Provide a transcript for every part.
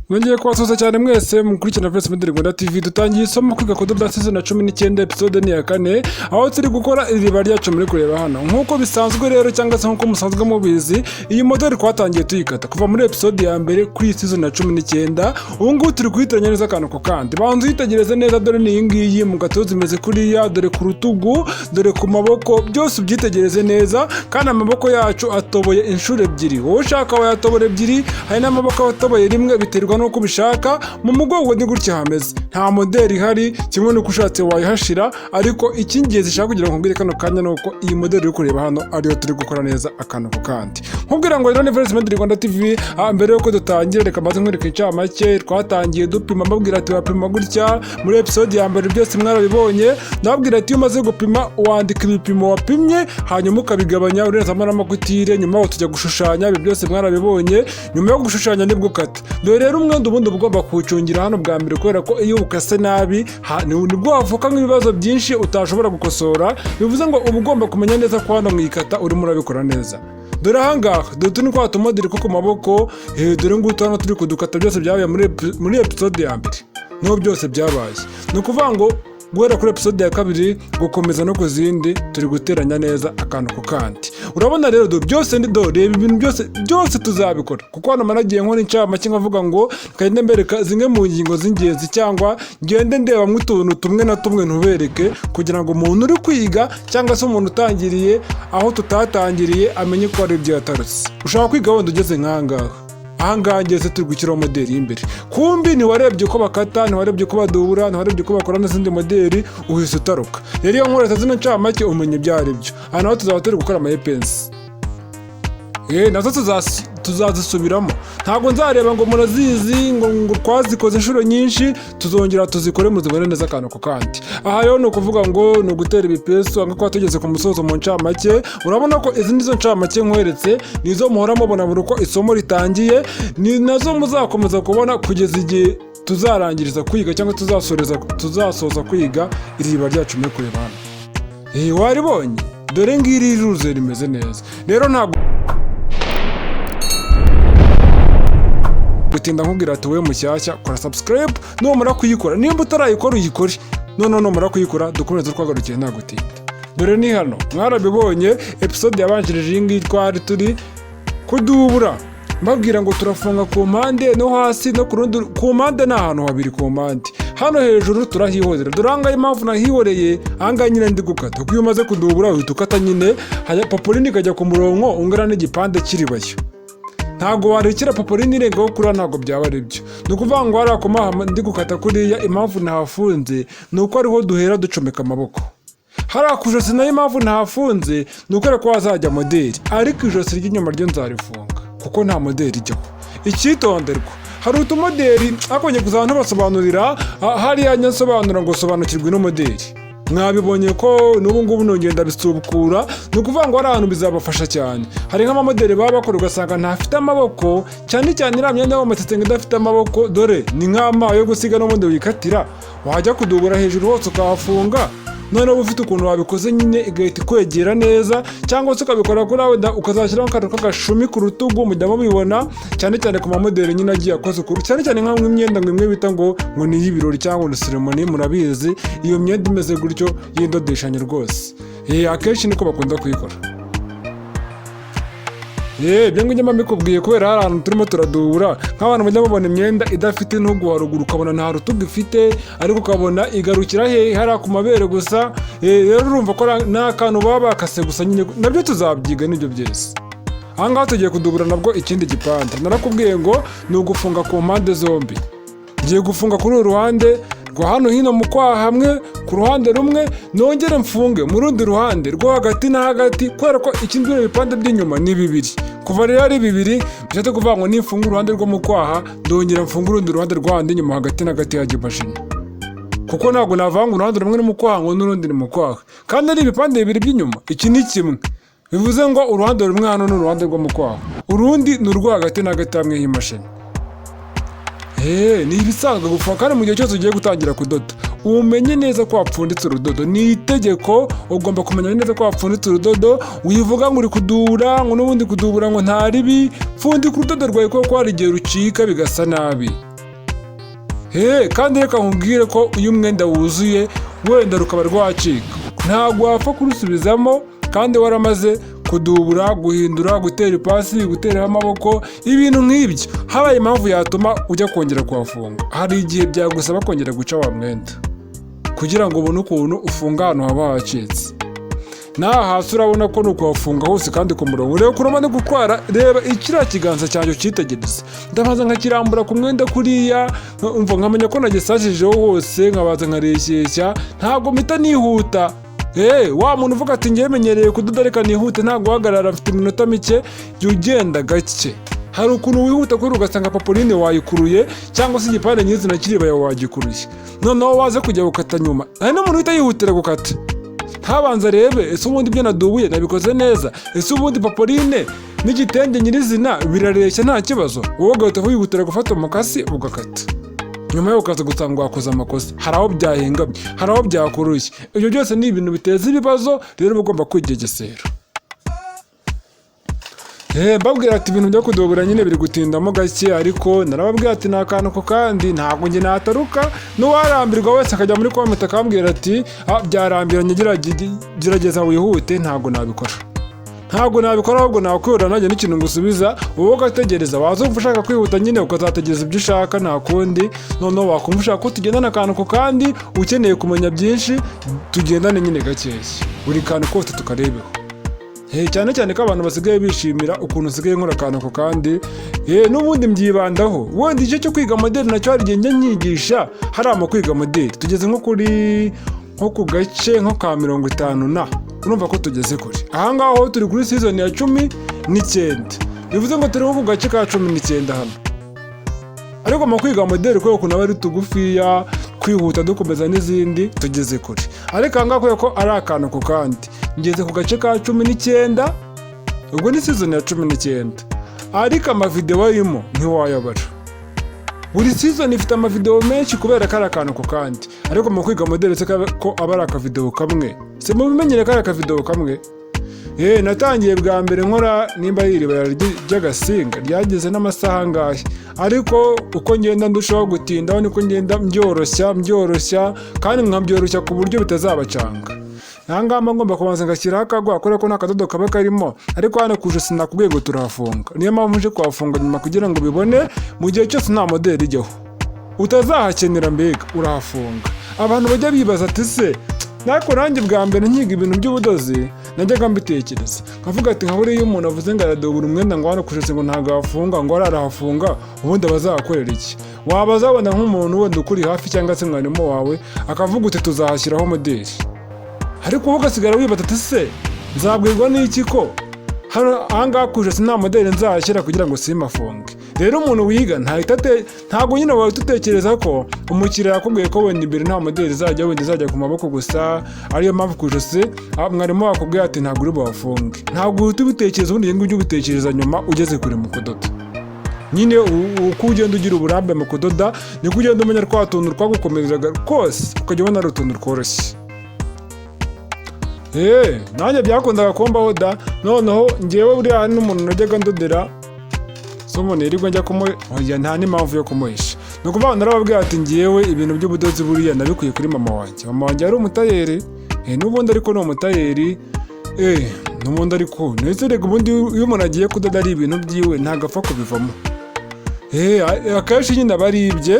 Nongeye kubasuhuza cyane mwese mukurikirana Voice Moderi Rwanda TV. Dutangiye isomo kwiga KUDODA S19 episode ni ya 4, aho turi gukora iriba ryacu muri kureba hano. Nkuko bisanzwe rero cyangwa se nkuko musanzwe mubizi, iyi moderi twatangiye tuyikata kuva muri episode ya mbere kuri season ya 19. Ubu ngubu turi kuyitoranya neza akantu ko kandi. Banzu yitegereze neza, dore ni ngiyi mu gatozi imeze kuriya, dore ku rutugu, dore ku maboko, byose ubyitegereze neza. Kandi amaboko yacu atoboye inshuro ebyiri. Wowe ushaka wayatobora ebyiri, hari n'amaboko atoboye rimwe, biterwa nuko ubishaka. Mu mugongo ni gutya hameze, nta moderi ihari, kimwe nuko ushatse wayihashira. Ariko icy'ingenzi shaka kugira ngo mbwire kano kanya nuko iyi moderi uri kureba hano ariyo turi gukora neza akantu ko kandi. Nkubwira ngo rero ni Voice Moderi Rwanda TV. Mbere yuko dutangira, reka maze nkwereke incamake. Twatangiye dupima, mbabwira ati wapima gutya. Muri episode ya mbere byose mwarabibonye, ndababwira ati iyo umaze gupima wandika ibipimo wapimye, hanyuma ukabigabanya urenzamo n'amakutire. Nyuma tujya gushushanya, ibi byose mwarabibonye. Nyuma yo gushushanya nibwo ukata. Dore rero umwenda ubundi ugomba kuwucungira hano bwa mbere, kubera ko iyo ukase nabi nibwo wavuka nk'ibibazo byinshi utashobora gukosora. Bivuze ngo uba ugomba kumenya neza ko hano mwikata urimo urabikora neza. Dore ahangaha dore tuni kwa tumoderi ko ku maboko, dore ngutu hano turi kudukata, byose byabaye muri episode ya mbere. N'ubu byose byabaye. Ni ukuvuga ngo guhera kuri episode ya kabiri gukomeza no ku zindi turi guteranya neza akantu ko kandi. Urabona rero byose ni dore ibintu byose tuzabikora, kuko hano managiye nkora incamake nkavuga ngo kagende mbereka zimwe mu ngingo z'ingenzi, cyangwa ngende ndeba nk'utuntu tumwe na tumwe ntubereke, kugira ngo umuntu uri kwiga cyangwa se umuntu utangiriye aho tutatangiriye amenye ko ari ibyo yatarutse. Ushaka kwiga wenda ugeze nk'ahangaha, ahangaha ngeze turi gushyiraho moderi y'imbere, kumbi ntiwarebye uko bakata, ntiwarebye uko badubura, ntiwarebye uko bakora n'izindi moderi, uhise utaruka. Rero iyo nkoreza zino ncamake umenye ibyo ari byo. Hano aho tuzaba turi gukora amayepensi, nazo tuzazisubiramo. Ntabwo nzareba ngo murazizi ngo twazikoze inshuro nyinshi, tuzongera tuzikore muzibone neza akantu ko kandi. Aha rero ni ukuvuga ngo ni ugutera ibipesu, anga ko tugeze ku musozo mu ncamake. Urabona ko izi nizo ncamake nkweretse, nizo muhora mubona buri uko isomo ritangiye, ni nazo muzakomeza kubona kugeza igihe tuzarangiriza kwiga cyangwa tuzasoza kwiga iriba ryacu muri kureba hano. Waribonye? Dore ngiri riruze rimeze neza. Rero ntabwo gutinda nkubwira ati wowe mushyashya kora subscribe, numara kuyikora, nimba utarayikora uyikore. Numara kuyikora dukomeze twagarukiye nta gutinda. Dore ni hano mwarabibonye episode yabanjirije iyi ngiyi twari turi kudubura, mbabwira ngo turafunga ku mpande no hasi no ku rundi. Ku mpande ni ahantu habiri, ku mpande hano hejuru turahihorera. Dore ahangaha impamvu nahihoreye, ahangaha nyine ndi gukata, kuko iyo umaze kudubura uhita ukata nyine, papoline ikajya ku murongo ungana n'igipande kiribayo. Ntabwo warekera papoline irengaho kuriya, ntabwo byaba ari byo. Ni ukuvuga ngo hariya kumaha ndi gukata kuriya, impamvu ntahafunze ni uko ariho duhera ducomeka amaboko. Hariya ku ijosi nayo impamvu ntahafunze ni ukubera ko hazajya moderi, ariko ijosi ry'inyuma ryo nzarifunga kuko nta moderi ijyaho. Icyitonderwa, hari utumoderi akonye kuza abantu basobanurira, hariya nyasobanura ngo sobanukirwe ino moderi. Mwabibonye ko n'ubu ngubu nongenda bisubukura. Ni ukuvuga ngo hari ahantu bizabafasha cyane. Hari nk'amamoderi baba bakora ugasanga ntafite amaboko, cyane cyane iriya myenda y'amatete idafite amaboko. Dore ni nk'amazi yo gusiga n'ubundi wikatira, wajya kudubura hejuru hose ukahafunga. Noneho ufite ukuntu wabikoze nyine igahita ikwegera neza, cyangwa se ukabikora kuri wenda ukazashyiraho akantu k'agashumi ku rutugu. Mujya mubibona cyane cyane ku mamoderi nyine agiye akoze ukuru, cyane cyane nk'imyenda imwe bita ngo ni iy'ibirori cyangwa ni ceremony. Murabizi iyo myenda imeze gutyo y'indodeshanya rwose, akenshi niko bakunda kuyikora. Ibyo ngibyo mbikubwiye kubera hari ahantu turimo turadubura, nk'abantu mujya mubona imyenda idafite intugu haruguru, ukabona nta rutugu ifite, ariko ukabona igarukira hariya ku mabere gusa. Rero urumva ko ni akantu baba bakase gusa nyine, nabyo tuzabyiga n'ibyo byose. Ahangaha tugiye kudubura nabwo ikindi gipande. Narakubwiye ngo ni ugufunga ku mpande zombi. Ngiye gufunga kuri uru ruhande rwa hano hino mu kwaha hamwe, ku ruhande rumwe, nongere mfunge mu rundi ruhande rwo hagati na hagati, kubera ko ikindi ibipande by'inyuma ni bibiri. Kuva rero ari bibiri, bishatse kuvuga ngo nifunga uruhande rwo mu kwaha, ndongera mfunga urundi ruhande rw'ahandi inyuma hagati na hagati hajya imashini, kuko ntabwo navanga uruhande rumwe ni mu kwaha ngo n'urundi ni mu kwaha, kandi ari ibipande bibiri by'inyuma. Iki ni kimwe, bivuze ngo uruhande rumwe hano ni uruhande rwo mu kwaha, urundi ni urwo hagati na hagati hamwe y'imashini. Ni ibisanzwe gufunga, kandi mu gihe cyose ugiye gutangira kudoda umenye neza ko wapfunditse urudodo. Ni itegeko, ugomba kumenya neza ko wapfunditse urudodo. Wivuga ngo uri kudubura ngo n'ubundi kudubura ngo nta ribi, pfundika urudodo rwawe kuko hari igihe rucika bigasa nabi. kandi reka nkubwire ko iyo umwenda wuzuye wenda rukaba rwacika ntabwo wapfa kurusubizamo kandi waramaze kudubura, guhindura, gutera ipasi, guteraho amaboko, ibintu nk'ibyo. Habaye impamvu yatuma ujya kongera kuhafunga, hari igihe byagusaba kongera guca wa mwenda kugira ngo ubone ukuntu ufunga ahantu haba hacitse. Naha hasi urabona ko ni ukuhafunga hose kandi ku murongo. Reba kuroma no gutwara, reba ikiriya kiganza cyanjye ucyitegereze. Ndabanza nkakirambura ku mwenda kuriya, umva nkamenya ko nagisashijeho hose, nkabanza nkareshyeshya, ntabwo mpita nihuta. Wa muntu uvuga ati ngiye menyereye kudoda reka nihute, ntabwo uhagarara mfite iminota mike, jya ugenda gake. Hari ukuntu wihuta kuri ugasanga papoline wayikuruye cyangwa se igipande nyizina kiribaya wagikuruye, noneho waze kujya gukata nyuma. Hari n'umuntu uhita yihutira gukata, ntabanza rebe ese ubundi ibyo nadubuye nabikoze neza, ese ubundi papoline n'igitenge nyirizina birareshya nta kibazo, wowe ugahita wihutira gufata umukasi ugakata. Nyuma yo ukaza gusanga wakoze amakosa, hari aho byahengamye, hari aho byakuruye. Ibyo byose ni ibintu biteza ibibazo, rero ugomba kwigegesera. Mbabwira ati ibintu byo kudubura nyine biri gutindamo gake, ariko narababwira ati ni akantu ko kandi ntabwo njye nataruka. N'uwarambirwa wese akajya muri comment akambwira ati byarambiranye, gerageza wihute. Ntabwo nabikora ahubwo nakwihura nanjye n'ikintu ngusubiza, wowe ugategereza. Wazumva ushaka kwihuta nyine ukazategereza ibyo ushaka, nta kundi. Noneho wakumva ushaka ko tugendana akantu ko kandi ukeneye kumenya byinshi, tugendane nyine gakeya, buri kantu kose tukarebeho. Cyane cyane ko abantu basigaye bishimira ukuntu usigaye nkora akantu ko kandi, n'ubundi mbyibandaho. Wenda igice cyo kwiga moderi nacyo hari igihe njya nyigisha, hari kwiga moderi tugeze nko ku gace nko ka 50 urumva ko tugeze kure. Ahangaho turi kuri season ya 19, bivuze ngo turi nko ku gace ka 19 hano. Ariko mu kwiga moderi ko ukuntu aba ari tugufiya, kwihuta dukomeza n'izindi, tugeze kure. Ariko ahangaho ko ari akantu ko kandi ngeze ku gace ka 19, ubwo ni season ya 19. Ariko amavideo arimo ntiwayabara. Buri season ifite amavideo menshi kubera ko ari akantu ko kandi. Ariko mu kwiga moderi se ko aba ari akavideo kamwe, se mubimenyere ko ari akavideo kamwe. Natangiye bwa mbere nkora nimba iriribaya ry'agasinga ryageze n'amasaha ngahe, ariko uko ngenda ndushaho gutindaho niko ngenda mbyoroshya kandi nkabyoroshya ku buryo bitazabacanga. Nangamba ngomba kubanza ngashyiraho akagwa kubera ko n'akadodo kaba karimo, ariko hano ku ijosi nakubwiye ngo turahafunga. Niyo mpamvu nje kuhafunga nyuma kugira ngo bibone mu gihe cyose nta moderi ijyaho, utazahakenera mbega urahafunga. Abantu bajya bibaza ati se nako nanjye bwa mbere nkiga ibintu by'ubudozi najyaga mbitekereza, nkavuga ati nka buriya umuntu avuze ngo aradubura umwenda ngo hano ku ijosi ngo ntabwo hafunga, ngo arahafunga, ubundi abazakorera iki? Wabazabona nk'umuntu wenda ukuri hafi cyangwa se mwarimu wawe akavuga uti tuzahashyiraho moderi, ariko wowe ugasigara wibaza ati se nzabwirwa n'iki ko ahangaha ku ijosi nta moderi nzahashyira kugira ngo simafunge? Rero umuntu wiga ntabwo nyine wahita utekereza ko umukiriya yakubwiye ko wenda imbere nta moderi izajya, wenda izajya ku maboko gusa, ariyo mpamvu ku ijosi mwarimu wakubwiye ati ntabwo uri buhafunge. Ntabwo uhita ubitekereza, ubundi ibyo ngibyo ubitekereza nyuma ugeze kure mu kudoda. Nyine uko ugenda ugira uburambe mu kudoda niko ugenda umenya twa tuntu twagukomereraga rwose ukajya ubona ari utuntu tworoshye. Nanjye byakundaga kumbaho da. Noneho ngewe buriya hari n'umuntu najyaga ndodera, so umuntu yirirwa njya kumuha, nta n'impamvu yo kumuhisha. Ni ukuvuga narababwira ati ngewe ibintu by'ubudozi buriya nabikuye kuri mama wanjye. Mama wanjye yari umutayeri, n'ubundi ariko ni umutayeri, n'ubundi ariko ndetse rega ubundi iyo umuntu agiye kudoda ari ibintu byiwe ntabwo apfa kubivamo. Akenshi nyine aba ari ibye,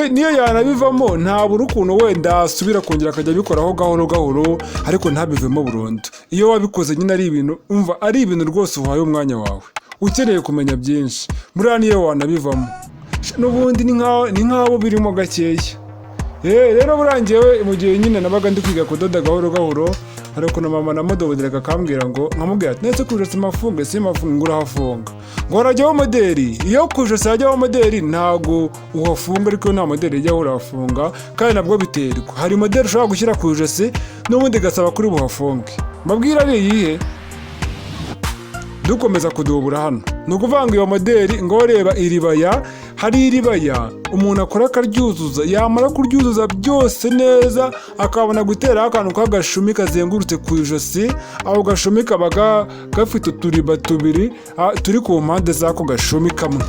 niyo yanabivamo ntabura ukuntu wenda asubira kongera akajya abikoraho gahoro, ariko ntabivemo burundu. Iyo wabikoze nyine ari ibintu umva ari ibintu rwose uhaye umwanya wawe, ukeneye kumenya byinshi, buriya niyo wanabivamo n'ubundi ni nk'abo birimo gakeya. Rero burangiyewe mu gihe nyine nabaga ndi kwiga kudoda gahoro, ariko na mama namudoderaga akambwira ngo, nkamubwira ati nese ku ijosi mafunge simafunge, urahafunga ngo harajyaho moderi. Iyo ku ijosi hajyaho moderi ntabwo uhafunga, ariko nta moderi ijyaho urahafunga, kandi nabwo biterwa. Hari moderi ushobora gushyira ku ijosi n'ubundi igasaba kuri buhafunge. Mbabwira ari iyihe? Dukomeza kudubura hano, ni ukuvuga ngo iyo moderi ngo reba iribaya, hari iribaya umuntu akora akaryuzuza, yamara kuryuzuza byose neza akabona guteraho akantu k'agashumi kazengurutse ku ijosi. Ako gashumi kaba gafite uturiba tubiri turi ku mpande z'ako gashumi kamwe.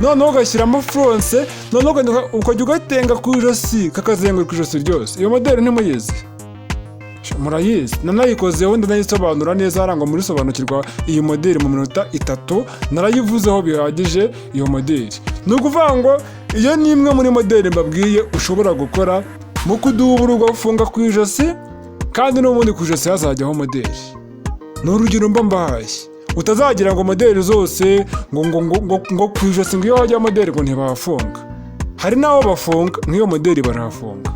noneho ugashyiramo fronse, noneho ukajya ugatenga ku ijosi kakazenguruka ijosi ryose. Iyo moderi ntimuyizi? Murayizi, nanayikozeho ndanayisobanura neza harangwa muri sobanukirwa iyi moderi mu minota 3, narayivuzeho bihagije iyo moderi. Ni ukuvuga ngo iyo ni imwe muri moderi mbabwiye ushobora gukora mu kudubura ugafunga ku ijosi, kandi n'ubundi ku ijosi hazajyaho moderi. Ni urugero mba mbahaye, utazagira ngo moderi zose ngo ku ijosi ngo iyo hajya moderi ngo ntibahafunga. Hari n'aho bafunga, nk'iyo moderi barahafunga.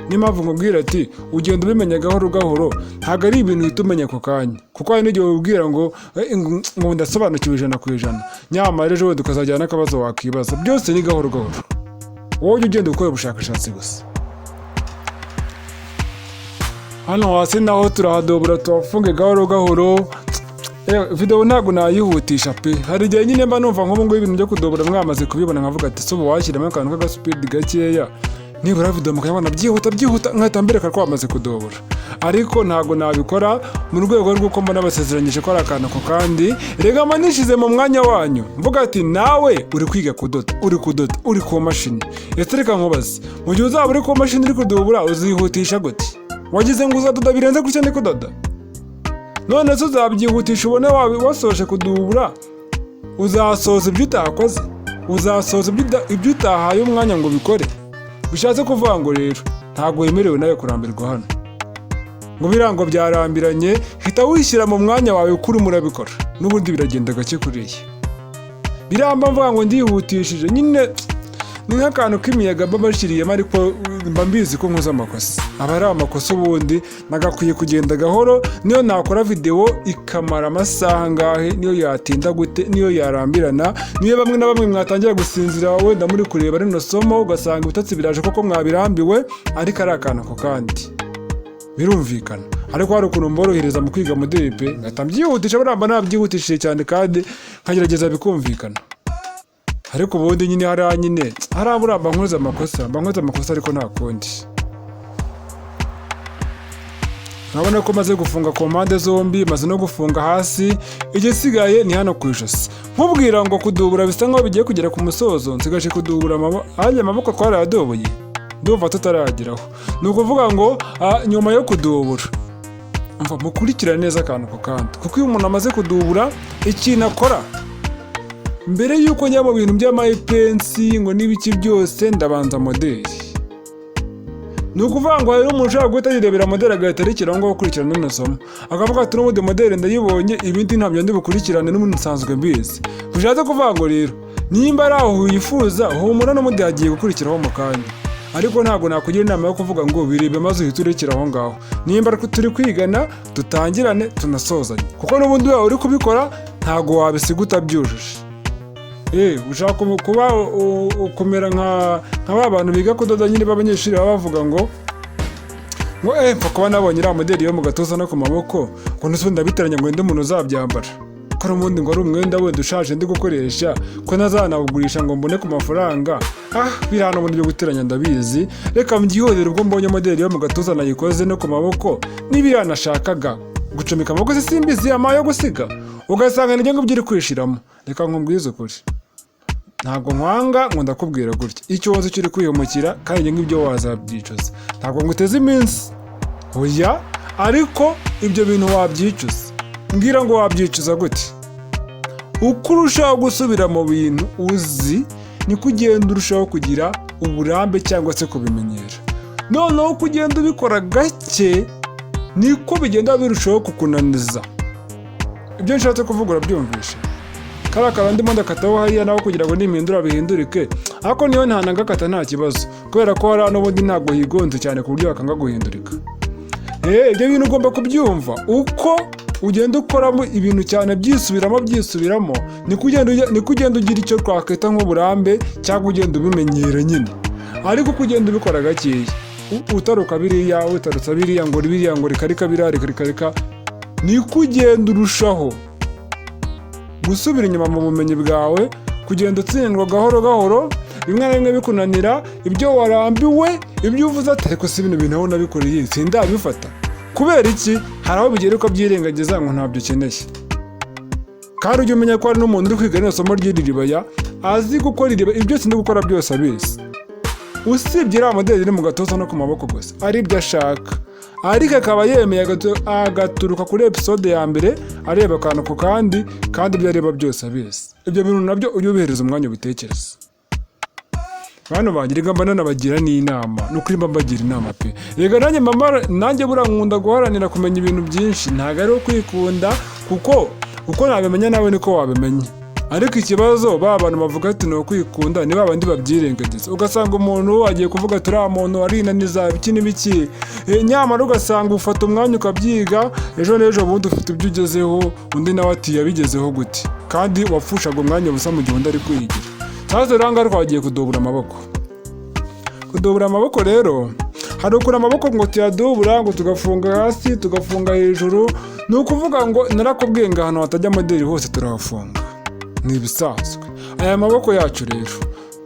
Niyo mpamvu nkubwira ati ugenda ubimenya gahoro gahoro, ntabwo ari ibintu uhita umenya ako kanya, kuko hari n'igihe ubwira ngo ndasobanukiwe 100%, nyamara ejo wenda ukazajyana n'akabazo wakibaza. Byose ni gahoro gahoro, wowe ujya ugenda ukora ubushakashatsi gusa. Hano hasi naho turahadobora tuhafunge gahoro gahoro. Video ntabwo nayihutisha pe, hari igihe nyine mba numva nk'ubu ngubu ibintu byo kudobora mwamaze kubibona nkavuga ati so washyiramo akantu k'agaspeed gakeya, nibura video mukayabona byihuta nkahita mbereka ko wamaze kudobora. Ariko ntabwo nabikora mu rwego rw'uko mbona basezeranyije ko ari akantu ko kandi rega manishize mu mwanya wanyu, mvuga ati nawe uri kwiga kudoda, uri ku mashini. Ese reka nkubaze, mu gihe uzaba uri ku mashini uri kudobora uzihutisha gute? Wagize ngo uzadoda birenze gutya ndi kudoda? None se uzabyihutisha ubone wasoje kudubura, uzasoza ibyo utakoze, uzasoza ibyo utahaye umwanya ngo bikore. Bishatse kuvuga ngo rero ntabwo wemerewe nawe kurambirwa hano, ngo birango byarambiranye, hita wishyira mu mwanya wawe kuri murabikora, n'ubundi biragenda gake kuriye. Biramba mvuga ngo ndihutishije nyine ni nk'akantu k'imiyaga mba mbashyiriyemo, ariko mba mbizi ko nkoze amakosa. Aba ari amakosa ubundi nagakwiye kugenda gahoro. Niyo nakora video ikamara amasaha ngahe, niyo yatinda gute, niyo yarambirana, niyo bamwe na bamwe mwatangira gusinzira wenda muri kureba rino somo ugasanga ibitotsi biraje koko mwabirambiwe, ariko ari akantu ko kandi birumvikana. Ariko hari ukuntu mborohereza mu kwiga moderi pe, ngatamyihutisha buramba nabyihutishije cyane kandi nkagerageza bikumvikana. Ariko ubundi nyine harabura mbankoze amakosa ariko nta kundi. Nkabona ko maze gufunga ku mpande zombi, maze no gufunga hasi, igisigaye ni hano ku ijosi. Nkubwira ngo kudubura bisa nkaho bigiye kugera ku musozo, nsigaje kudubura amaboko twarayadoboye, ndumva tutarageraho. Ni ukuvuga ngo nyuma yo kudubura mukurikira neza akantu ko kandi, kuko iyo umuntu amaze kudubura ikintu akora mbere yuko njya mu bintu by'amayipensi ngo n'ibiki byose ndabanza moderi. Ni ukuvuga ngo hari umuntu ushaka guhita yirebera moderi agahita arikiraho ngo gukurikirana n'ino somo, akavuga ati n'ubundi moderi ndayibonye, ibindi ntabyo ndi bukurikirane n'umuntu nsanzwe mbizi. Bishatse kuvuga ngo rero nimba ari aho wifuza humura n'ubundi hagiye gukurikiraho mu kanya, ariko ntabwo nakugira inama yo kuvuga ngo birebe maze uhita urekera aho ngaho. Nimba turi kwigana tutangirane tunasozanye, kuko n'ubundi wawe uri kubikora ntabwo wabisiga utabyujuje. Ushaka kuba ukomera nka ba bantu biga kudoda nyine b'abanyeshuri baba bavuga ngo mfa kuba nabonye iriya moderi yo mu gatuza no ku maboko ngo n'ubundi ndabiteranya ngo wenda umuntu uzabyambara, ko n'ubundi ngo ari umwenda wenda ushaje ndi gukoresha, ko ntazanawugurisha ngo mbone ku mafaranga. Biri hano ubundi byo guteranya ndabizi, reka mbyihorere ubwo mbonye moderi yo mu gatuza nayikoze no ku maboko, n'ibiriya nashakaga gucomeka amaboko simbizi amaye yo gusiga, ugasanga nibyo ngibyo uri kwishiramo. Reka nkubwize ukuri, ntabwo nkwanga ngo ndakubwira gutya, icyo wazi kiri kwihumukira kandi ngibyo wazabyicuza. Ntabwo nguteze iminsi oya, ariko ibyo bintu wabyicuza. Mbwira ngo wabyicuza gute? Uko urushaho gusubira mu bintu uzi niko ugenda urushaho kugira uburambe cyangwa se kubimenyera. Noneho uko ugenda ubikora gake niko bigenda birushaho kukunaniza. Ibyo nshatse kuvuga urabyumvishe? Kara ndimo ndakataho hariya naho kugira ngo nimpindura bihindurike, ariko niyo ntanagakata nta kibazo, kubera ko hari n'ubundi ntabwo higonze cyane ku buryo bakanga guhindurika. Ibyo bintu ugomba kubyumva, uko ugenda ukoramo ibintu cyane byisubiramo niko ugenda ugira icyo twakwita nk'uburambe cyangwa ugenda ubimenyera nyine. Ariko uko ugenda ubikora gakeya, utaruka biriya utarutsa biriya ngo rikarika, niko ugenda urushaho gusubira inyuma mu bumenyi bwawe, kugenda utsindwa gahoro gahoro, bimwe na bimwe bikunanira, ibyo warambiwe, ibyo uvuze ati ariko si bino bintu aho nabikoreye sindabifata. Kubera iki? Hari aho bigera uko byirengagiza ngo ntabyo ukeneye. Kandi ujye umenya ko hari n'umuntu uri kwiga n'isomo ry'iriribaya azi gukora ibyo byose ndi gukora byose abizi, usibye iriya moderi iri mu gatuza no ku maboko gusa ari ibyo ashaka, ariko akaba yemeye agaturuka kuri episode ya mbere areba akantu ku kandi ibyo areba byose abizi. Ibyo bintu nabyo ujye ubihereza umwanya ubitekereza. Bano bangira mba nanabagira n'inama, n'ukuri mba mbagira inama pe. Yega nanjye buriya nkunda guharanira kumenya ibintu byinshi, ntabwo ari kwikunda kuko nabimenya nawe niko wabimenya. Ariko ikibazo bantu bavuga ati no kwikunda ni babandi babyirengagiza, ugasanga umuntu agiye kuvuga ati uriya muntu arinaniza ibiki n'ibiki, nyamara ugasanga ufata umwanya ukabyiga, ejo n'ejo bundi ufite ibyo ugezeho, undi nawe ati yabigezeho gute, kandi wapfushaga umwanya busa mu gihe undi ari kwigira. Cyangwa rero ngaho twagiye kudubura amaboko. Kudubura amaboko rero hari ukura amaboko ngo tuyadubura ngo tugafunga hasi tugafunga hejuru, ni ukuvuga ngo narakubwiye ngo ahantu hatajya moderi hose turahafunga, ni ibisanzwe. Aya maboko yacu rero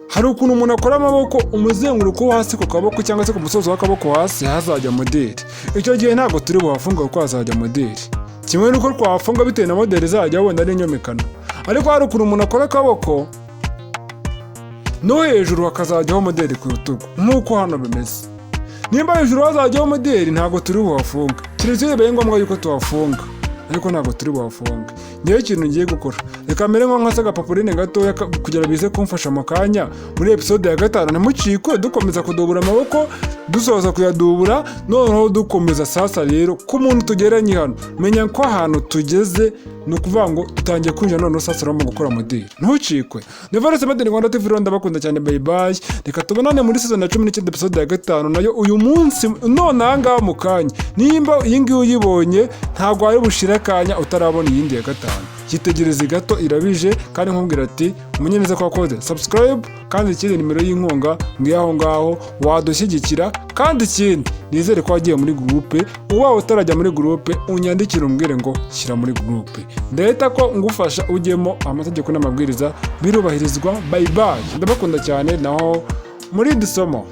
hari ukuntu umuntu akora amaboko umuzenguruko wo hasi ku kaboko cyangwa se ku musozo w'akaboko hasi hazajya moderi. Icyo gihe ntabwo turi buhafunga kuko hazajya moderi, kimwe nuko twahafunga bitewe na moderi zajya wenda ari inyomekano. Ariko hari ukuntu umuntu akora akaboko no hejuru hakazajyaho moderi ku rutugu nk'uko hano bimeze. Nimba hejuru hazajyaho moderi ntabwo turi buhafunga, keretse bibaye ngombwa yuko tuhafunga, ariko ntabwo turi buhafunga. Niyo kintu ngiye gukora, reka mbere nko nkasa agapapuline gatoya kugira bize kumfasha mu kanya muri episode ya 5. Ntimucikwe dukomeza kudubura amaboko, dusoza kuyadubura, noneho dukomeza sasa rero ku muntu tugeranye hano. Menya ko ahantu tugeze ni ukuvuga ngo tutangiye kwinjira noneho sasa mu gukora moderi. Ntucikwe. Ni Valence Moderi Rwanda TV, ndabakunda cyane, bye bye. Reka tubonane muri season ya 19 episode ya 5 nayo uyu munsi none ahangaha mu kanya. Nimba iyi ngiyi uyibonye ntabwo ari bushira akanya utarabona iyindi ya 5. Kitegereze gato irabije, kandi nkubwira ati umenye neza ko wakoze subscribe, kandi ikindi nimero y'inkunga ngiyaho ngaho wadushyigikira, kandi ikindi nizere ko wagiye muri groupe, uba utarajya muri groupe unyandikire umbwire ngo shyira muri groupe, ndahita ko ngufasha ujyemo. Amategeko n'amabwiriza birubahirizwa. Bye bye, ndabakunda cyane, naho muri ISOMO.